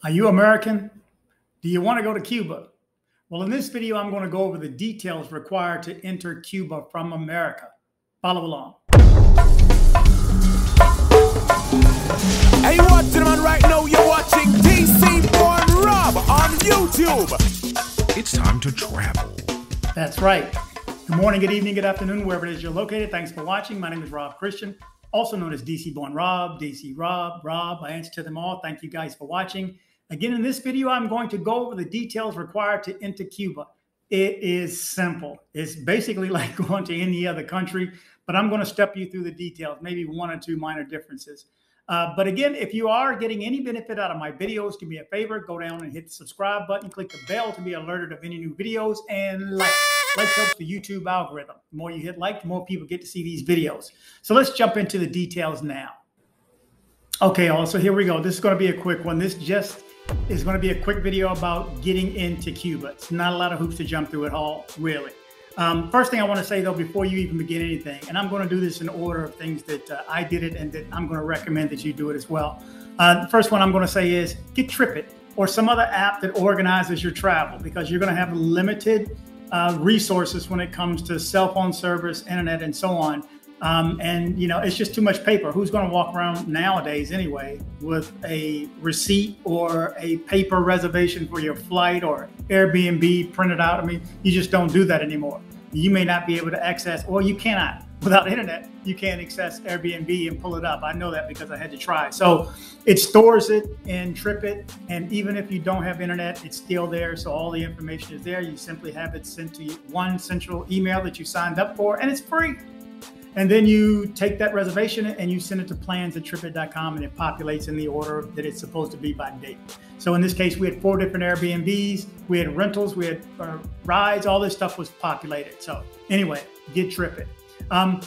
Are you American? Do you want to go to Cuba? Well, in this video, I'm going to go over the details required to enter Cuba from America. Follow along. Hey, you watching, man? Right now, you're watching DCBORNROB on YouTube. It's time to travel. That's right. Good morning, good evening, good afternoon, wherever it is you're located. Thanks for watching. My name is Rob Christian, also known as DCBORNROB, DCRob, Rob. I answer to them all. Thank you guys for watching. Again, in this video, I'm going to go over the details required to enter Cuba. It is simple. It's basically like going to any other country, but I'm going to step you through the details, maybe one or two minor differences. But again, if you are getting any benefit out of my videos, do me a favor, go down and hit the subscribe button, click the bell to be alerted of any new videos, and like. Like helps the YouTube algorithm. The more you hit like, the more people get to see these videos. So let's jump into the details now. Okay, so here we go. This is going to be a quick one. This just is going to be a quick video about getting into Cuba. It's not a lot of hoops to jump through at all, really. First thing I want to say, though, before you even begin anything, and I'm going to do this in order of things that I did it and that I'm going to recommend that you do it as well. The first one I'm going to say is get Tripit or some other app that organizes your travel, because you're going to have limited resources when it comes to cell phone service, internet, and so on. And, you know, it's just too much paper. Who's going to walk around nowadays anyway with a receipt or a paper reservation for your flight or Airbnb printed out? I mean, you just don't do that anymore. You may not be able to access, or you cannot. Without internet, you can't access Airbnb and pull it up. I know that because I had to try. So it stores it in Tripit. And even if you don't have internet, it's still there. So all the information is there. You simply have it sent to one central email that you signed up for, and it's free. And then you take that reservation and you send it to plans@tripit.com, and it populates in the order that it's supposed to be by date. So in this case, we had 4 different Airbnbs, we had rentals, we had rides, all this stuff was populated. So anyway, get Tripit.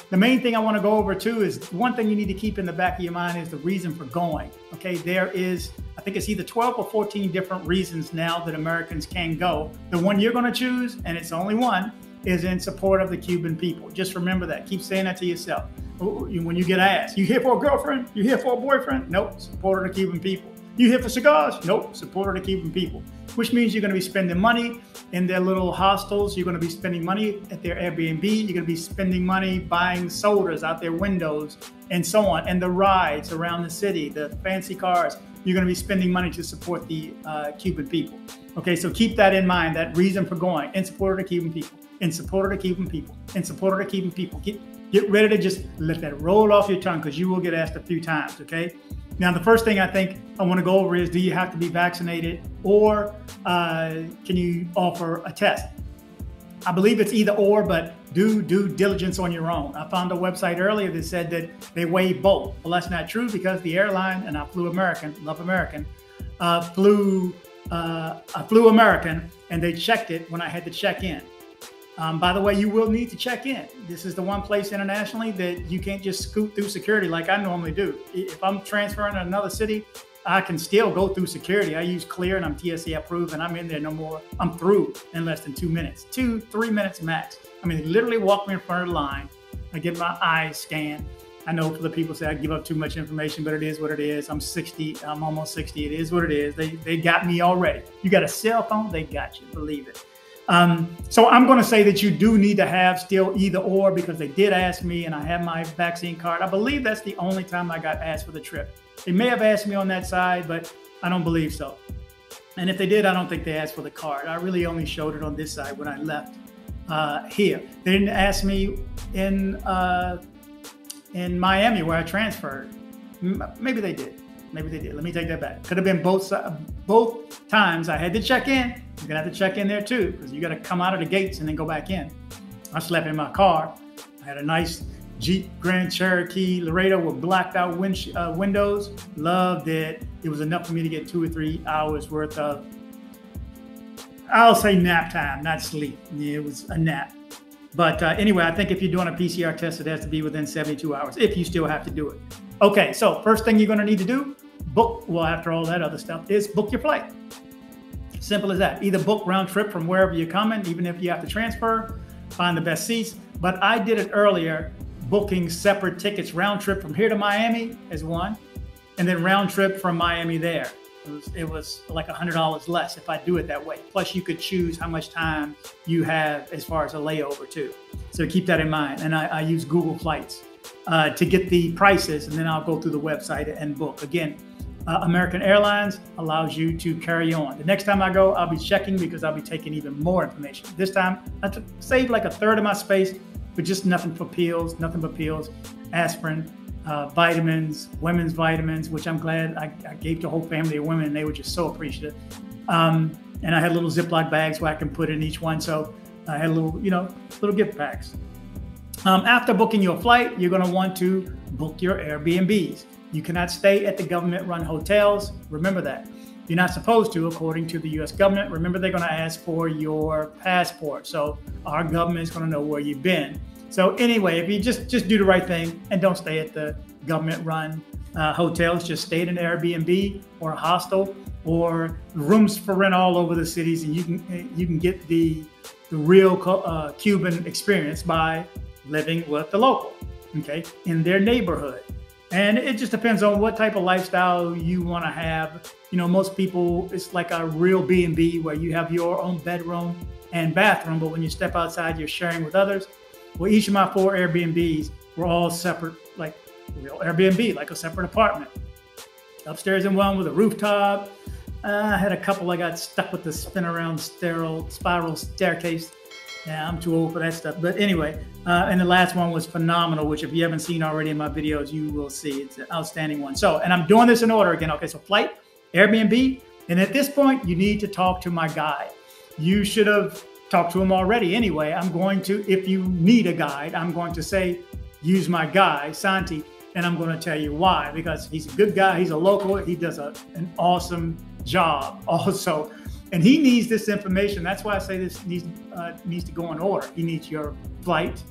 The main thing I want to go over too is one thing you need to keep in the back of your mind is the reason for going. Okay, there is, I think it's either 12 or 14 different reasons now that Americans can go. The one you're going to choose, and it's only one, is in support of the Cuban people. Just remember that. Keep saying that to yourself. When you get asked, you here for a girlfriend? You here for a boyfriend? Nope, support of the Cuban people. You here for cigars? Nope, support of the Cuban people. Which means you're going to be spending money in their little hostels. You're going to be spending money at their Airbnb. You're going to be spending money buying sodas out their windows and so on. And the rides around the city, the fancy cars, you're going to be spending money to support the Cuban people. Okay, so keep that in mind, that reason for going, in support of the Cuban people, in support of the Cuban people, in support of the Cuban people. Get ready to just let that roll off your tongue, because you will get asked a few times, okay? Now, the first thing I think I want to go over is, do you have to be vaccinated, or can you offer a test? I believe it's either or, but do due diligence on your own. I found a website earlier that said that they waive both. Well, that's not true, because the airline, and I flew American, love American, I flew American, and they checked it when I had to check in. By the way, you will need to check in. This is the one place internationally that you can't just scoot through security like I normally do. If I'm transferring to another city, I can still go through security. I use Clear and I'm TSA approved, and I'm in there no more. I'm through in less than 2 minutes, 2-3 minutes max. I mean, they literally walk me in front of the line. I get my eyes scanned. I know for the people say I give up too much information, but it is what it is. I'm 60, I'm almost 60. It is what it is. They got me already. You got a cell phone, they got you, believe it. So I'm going to say that you do need to have still either or, because they did ask me, and I have my vaccine card. I believe that's the only time I got asked for the trip. They may have asked me on that side, but I don't believe so. And if they did, I don't think they asked for the card. I really only showed it on this side when I left here. They didn't ask me in Miami where I transferred. Maybe they did. Maybe they did. Let me take that back. Could have been both times I had to check in. You're going to have to check in there too, because you got to come out of the gates and then go back in. I slept in my car. I had a nice Jeep Grand Cherokee Laredo with blacked out windows. Loved it. It was enough for me to get 2 or 3 hours worth of, I'll say nap time, not sleep. Yeah, it was a nap. But anyway, I think if you're doing a PCR test, it has to be within 72 hours, if you still have to do it. Okay, so first thing you're going to need to do, book, well, after all that other stuff, is book your flight. Simple as that. Either book round trip from wherever you're coming, even if you have to transfer, find the best seats. But I did it earlier, booking separate tickets, round trip from here to Miami as one, and then round trip from Miami there. It was like $100 less if I do it that way. Plus, you could choose how much time you have as far as a layover too. So keep that in mind. And I use Google Flights to get the prices, and then I'll go through the website and book. Again, American Airlines allows you to carry on. The next time I go, I'll be checking because I'll be taking even more information. This time, I saved like a third of my space, but just nothing but pills, aspirin, vitamins, women's vitamins, which I'm glad I gave to a whole family of women, and they were just so appreciative. And I had little Ziploc bags where I can put in each one. So I had little gift packs. After booking your flight, you're going to want to book your Airbnbs. You cannot stay at the government-run hotels. Remember that. You're not supposed to, according to the U.S. government. Remember, they're going to ask for your passport. So our government is going to know where you've been. So anyway, if you just do the right thing and don't stay at the government-run hotels, just stay at an Airbnb or a hostel or rooms for rent all over the cities, and you can get the real Cuban experience by living with the local, okay, in their neighborhood. And it just depends on what type of lifestyle you want to have. You know, most people, it's like a real B&B where you have your own bedroom and bathroom, but when you step outside, you're sharing with others. Well, each of my 4 Airbnbs were all separate, like real Airbnb, like a separate apartment. Upstairs in one with a rooftop. I had a couple I got stuck with the spin around spiral staircase. Yeah, I'm too old for that stuff. But anyway, and the last one was phenomenal, which if you haven't seen already in my videos, you will see. It's an outstanding one. So, and I'm doing this in order again. Okay, so flight, Airbnb. And at this point, you need to talk to my guide. You should have talked to him already anyway. I'm going to, if you need a guide, I'm going to say, use my guy, Santi, and I'm going to tell you why. Because he's a good guy. He's a local. He does an awesome job also. And he needs this information. That's why I say this needs to go in order. He needs your flight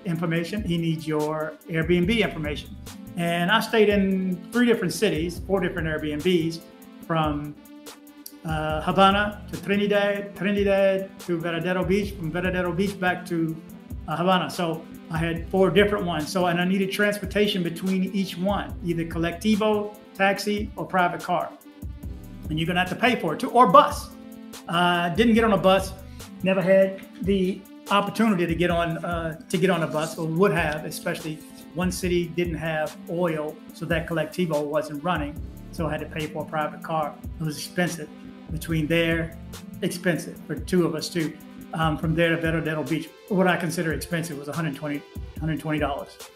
information. He needs your Airbnb information. And I stayed in 3 different cities, 4 different Airbnbs, from Havana to Trinidad to Varadero Beach, from Varadero Beach back to Havana. So I had 4 different ones. So, and I needed transportation between each one, either colectivo, taxi, or private car. And you're gonna have to pay for it too, or bus. Didn't get on a bus, never had the opportunity to get on a bus, or would have, especially one city didn't have oil, so that colectivo wasn't running. So I had to pay for a private car. It was expensive. Between there, expensive for 2 of us too. From there to Varadero Beach, what I consider expensive was $120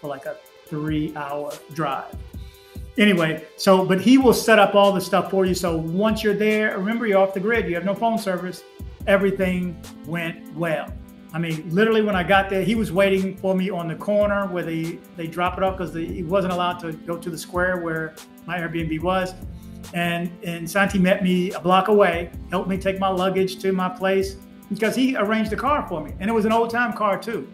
for like a 3-hour drive. Anyway, so, but he will set up all the stuff for you. So once you're there, remember, you're off the grid, you have no phone service, everything went well. I mean, literally when I got there, he was waiting for me on the corner where they drop it off, because he wasn't allowed to go to the square where my Airbnb was. And Santi met me a block away, helped me take my luggage to my place, because he arranged a car for me. And it was an old time car too.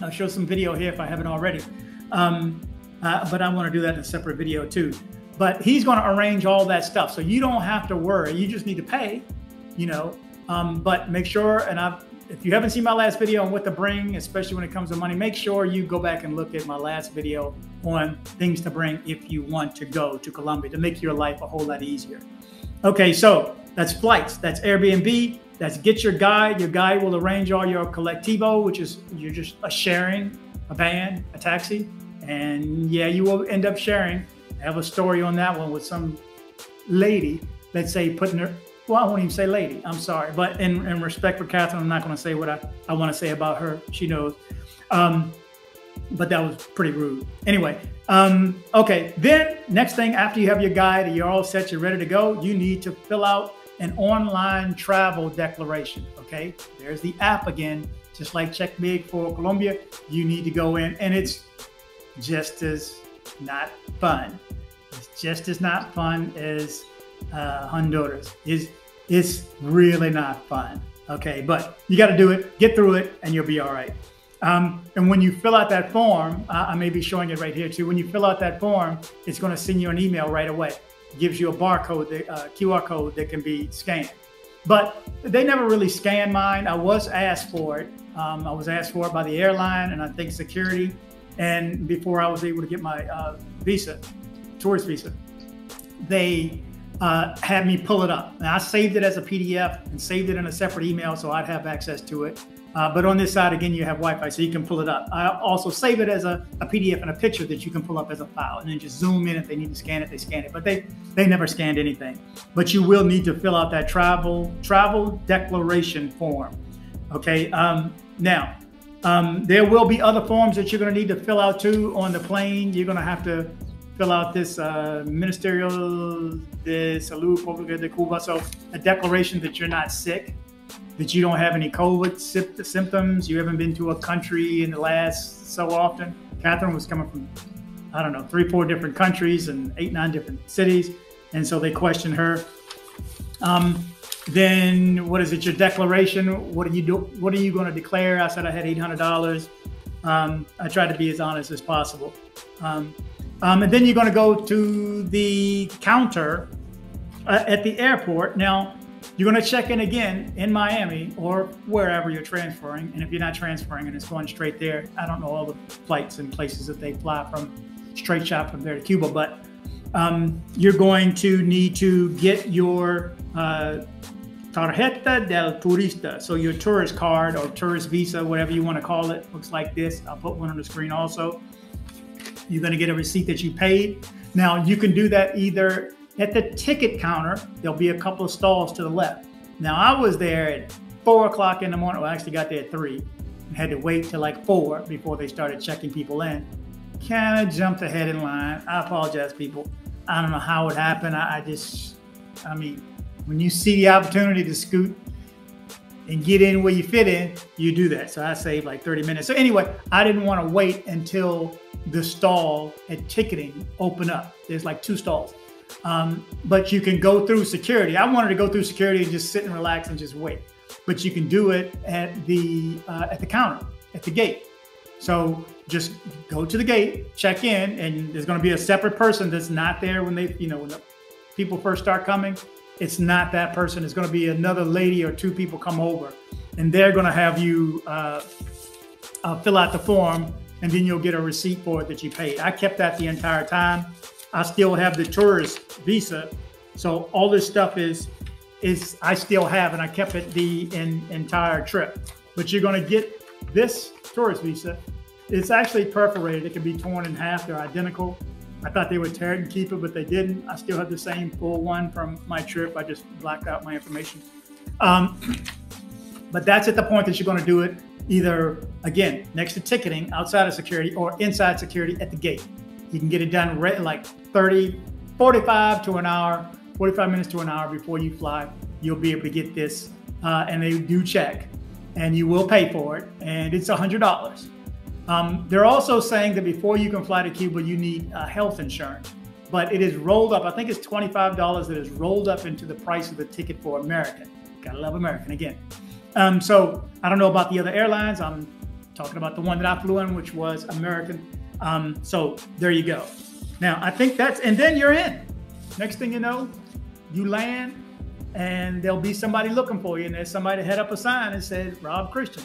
I'll show some video here if I haven't already. But I want to do that in a separate video too. But he's going to arrange all that stuff. So you don't have to worry. You just need to pay, you know. But make sure, and if you haven't seen my last video on what to bring, especially when it comes to money, make sure you go back and look at my last video on things to bring if you want to go to Colombia, to make your life a whole lot easier. Okay, so that's flights, that's Airbnb, that's get your guide. Your guide will arrange all your colectivo, which is you're just a sharing, a van, a taxi. And yeah, you will end up sharing. I have a story on that one with some lady, let's say, putting her, well, I won't even say lady, I'm sorry. But in respect for Catherine, I'm not going to say what I want to say about her. She knows. But that was pretty rude. Anyway, okay. Then next thing, after you have your guide and you're all set, you're ready to go, you need to fill out an online travel declaration. Okay. There's the app again, just like Check Big for Colombia. You need to go in, and it's just as not fun. It's just as not fun as Honduras. It's really not fun. Okay, but you got to do it, get through it, and you'll be all right. And when you fill out that form, I may be showing it right here too. When you fill out that form, it's going to send you an email right away. It gives you a barcode, QR code that can be scanned. But they never really scanned mine. I was asked for it. I was asked for it by the airline and I think security. And before I was able to get my visa, tourist visa, they had me pull it up. And I saved it as a PDF and saved it in a separate email so I'd have access to it. But on this side, again, you have Wi-Fi, so you can pull it up. I also save it as a PDF and a picture that you can pull up as a file, and then just zoom in. If they need to scan it, they scan it. But they never scanned anything. But you will need to fill out that travel declaration form. Okay. Now, there will be other forms that you're going to need to fill out too on the plane. You're going to have to fill out this Ministerial de Salud Pública de Cuba, so a declaration that you're not sick, that you don't have any COVID symptoms, you haven't been to a country in the last so often. Catherine was coming from, I don't know, 3 or 4 different countries and 8 or 9 different cities, and so they questioned her. Then what is it? Your declaration. What are you do? What are you going to declare? I said I had $800. I tried to be as honest as possible. And then you're going to go to the counter at the airport. Now you're going to check in again in Miami or wherever you're transferring. And if you're not transferring and it's going straight there, I don't know all the flights and places that they fly from, straight shot from there to Cuba, but you're going to need to get your Tarjeta del Turista, so your tourist card or tourist visa, whatever you want to call it, looks like this. I'll put one on the screen also. You're going to get a receipt that you paid. Now, you can do that either at the ticket counter. There'll be a couple of stalls to the left. Now, I was there at 4 o'clock in the morning. Well, I actually got there at 3 and had to wait till like 4 before they started checking people in. Kind of jumped ahead in line. I apologize, people. I don't know how it happened. I mean, when you see the opportunity to scoot and get in where you fit in, you do that. So I saved like 30 minutes. So anyway, I didn't want to wait until the stall at ticketing opened up. There's like 2 stalls. But you can go through security. I wanted to go through security and just sit and relax and just wait. But you can do it at the counter, at the gate. So just go to the gate, check in, and there's going to be a separate person that's not there when they, when the people first start coming. It's not that person. It's going to be another lady or 2 people come over, and they're going to have you fill out the form, and then you'll get a receipt for it that you paid. I kept that the entire time. I still have the tourist visa, so all this stuff is I still have, and I kept it the entire trip. But you're going to get this tourist visa. It's actually perforated. It can be torn in half. They're identical. I thought they would tear it and keep it, but they didn't. I still have the same full one from my trip. I just blacked out my information. But that's at the point that you're going to do it either, again, next to ticketing, outside of security, or inside security at the gate. You can get it done like 45 to an hour, 45 minutes to an hour before you fly. You'll be able to get this, and they do check, and you will pay for it, and it's $100. They're also saying that before you can fly to Cuba, you need health insurance, but it is rolled up. I think it's $25 that is rolled up into the price of the ticket for American. Gotta love American again. So I don't know about the other airlines. I'm talking about the one that I flew in, which was American. So there you go. Now I think and then you're in. Next thing you know, you land and there'll be somebody looking for you. And there's somebody that had up a sign that said, Rob Christian.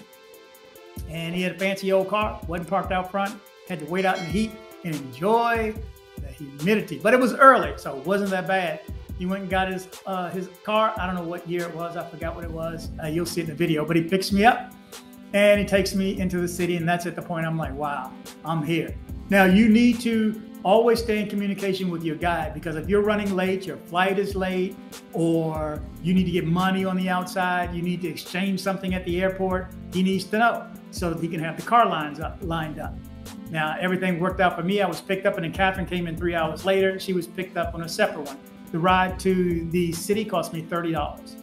And he had a fancy old car, wasn't parked out front, had to wait out in the heat and enjoy the humidity. But it was early, so it wasn't that bad. He went and got his car. I don't know what year it was. I forgot what it was. You'll see it in the video. But he picks me up and he takes me into the city. And that's at the point I'm like, wow, I'm here. Now, you need to always stay in communication with your guide, because if you're running late, your flight is late, or you need to get money on the outside, you need to exchange something at the airport, he needs to know so that he can have the car lined up. Now, everything worked out for me. I was picked up, and then Catherine came in 3 hours later. She was picked up on a separate one. The ride to the city cost me $30.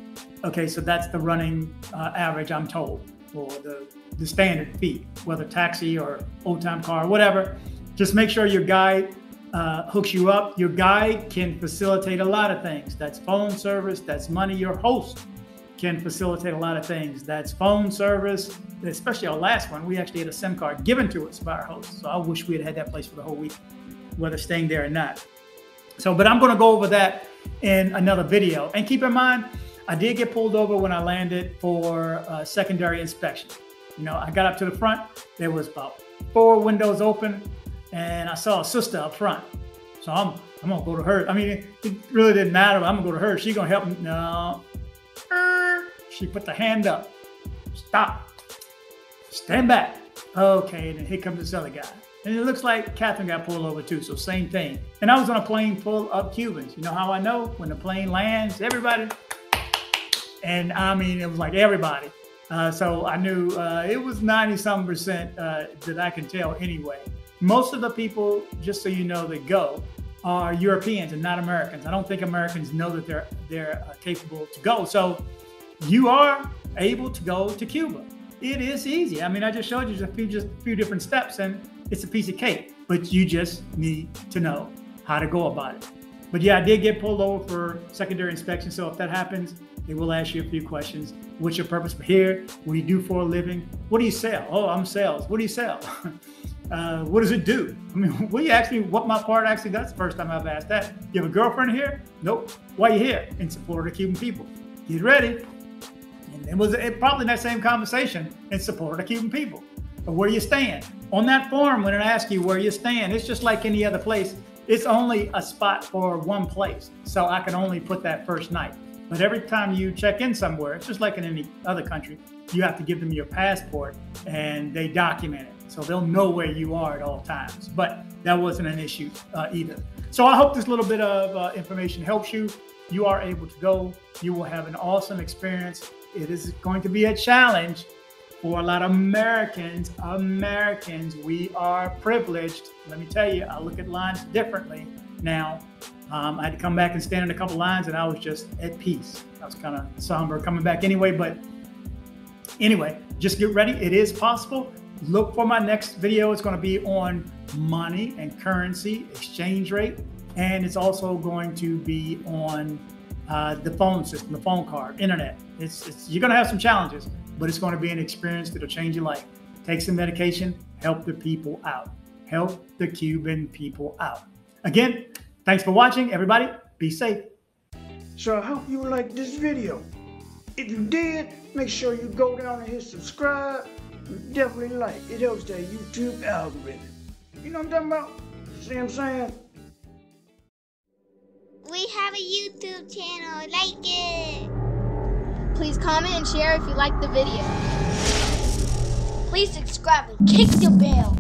Okay, so that's the running average, I'm told, for the standard fee, whether taxi or old-time car, whatever. Just make sure your guide hooks you up. Your guide can facilitate a lot of things. That's phone service, that's money. Your host can facilitate a lot of things. That's phone service, especially our last one. We actually had a SIM card given to us by our host. So I wish we had that place for the whole week, whether staying there or not. So, but I'm gonna go over that in another video. And keep in mind, I did get pulled over when I landed for secondary inspection. I got up to the front, there was about 4 windows open, and I saw a sister up front. So I'm I'm gonna go to her. I mean, it really didn't matter. I'm gonna go to her. She's gonna help me. No. She put the hand up. Stop. Stand back. Okay, and then here comes this other guy. And it looks like Catherine got pulled over too, so same thing. And I was on a plane full of Cubans. You know how I know? When the plane lands, everybody. And I mean, it was like everybody. So I knew it was 90-something% that I can tell anyway. Most of the people, just so you know, that go are Europeans and not Americans. I don't think Americans know that they're capable to go. So you are able to go to Cuba. It is easy. I mean, I just showed you just a few different steps, and it's a piece of cake. But you just need to know how to go about it. But yeah, I did get pulled over for secondary inspection. So if that happens, they will ask you a few questions. What's your purpose for here? What do you do for a living? What do you sell? Oh, I'm sales. What do you sell? What does it do? I mean, what my part actually does? The first time I've asked that. You have a girlfriend here? Nope. Why are you here? In support of the Cuban people. Get ready. And it was probably that same conversation, in support of the Cuban people. But where you staying? On that form, when it asks you where you staying, it's just like any other place. It's only a spot for one place. So I can only put that first night. But every time you check in somewhere, it's just like in any other country, you have to give them your passport and they document it. So they'll know where you are at all times. But that wasn't an issue either. So I hope this little bit of information helps you. You are able to go. You will have an awesome experience. It is going to be a challenge for a lot of Americans. We are privileged. Let me tell you, I look at lines differently now. I had to come back and stand in a couple lines, and I was just at peace. I was kind of somber coming back anyway, but anyway, just get ready. It is possible. Look for my next video. It's going to be on money and currency exchange rate, and it's also going to be on the phone system, the phone card, internet. You're going to have some challenges, but it's going to be an experience that'll change your life. Take some medication, help the people out, help the Cuban people out. Again, thanks for watching, everybody. Be safe. So I hope you liked this video. If you did, make sure you go down and hit subscribe. And definitely like. It helps that YouTube algorithm. You know what I'm talking about? See what I'm saying? We have a YouTube channel. Like it. Please comment and share if you like the video. Please subscribe and kick the bell.